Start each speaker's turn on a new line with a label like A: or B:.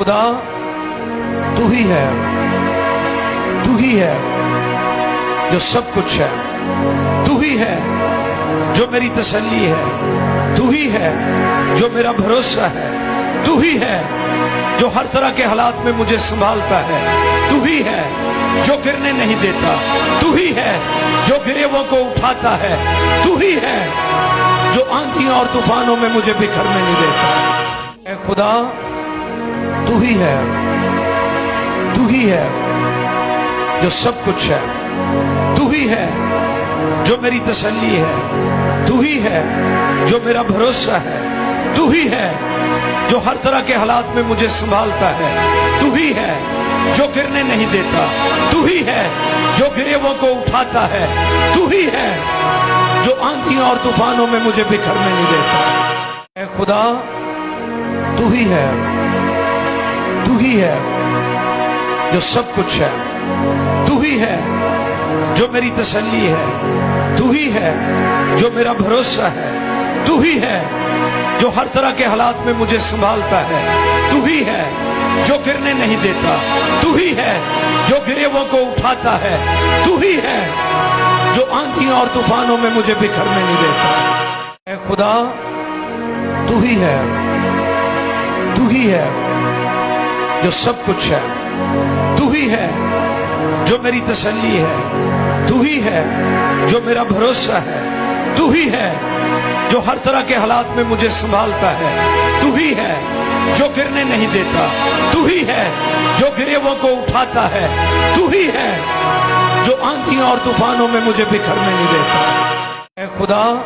A: खुदा तू ही है जो सब कुछ है। तू ही है जो मेरी तसल्ली है। तू ही है जो मेरा भरोसा है। तू ही है जो हर तरह के हालात में मुझे संभालता है। तू ही है जो गिरने नहीं देता। तू ही है जो गिरेवों को उठाता है। तू ही है जो आंधियों और तूफानों में मुझे बिखरने नहीं देता। ऐ खुदा तू ही है जो सब कुछ है। तू ही है जो मेरी तसल्ली है। तू ही है जो मेरा भरोसा है। तू ही है जो हर तरह के हालात में मुझे संभालता है। तू ही है जो गिरने नहीं देता। तू ही है जो गिरेवों को उठाता है। तू ही है जो आंधियों और तूफानों में मुझे बिखरने नहीं देता। ऐ खुदा तू ही है जो सब कुछ है। तू ही है जो मेरी तसल्ली है। तू ही है जो मेरा भरोसा है। तू ही है जो हर तरह के हालात में मुझे संभालता है। तू ही है जो गिरने नहीं देता। तू ही है जो गिरेवों को उठाता है। तू ही है जो आंधियों और तूफानों में मुझे बिखरने नहीं देता। ऐ खुदा तू ही है जो सब कुछ है। तू ही है जो मेरी तसल्ली है। तू ही है जो मेरा भरोसा है। तू ही है जो हर तरह के हालात में मुझे संभालता है। तू ही है जो गिरने नहीं देता। तू ही है जो गिरेवों को उठाता है। तू ही है जो आंधियों और तूफानों में मुझे बिखरने नहीं देता। ऐ खुदा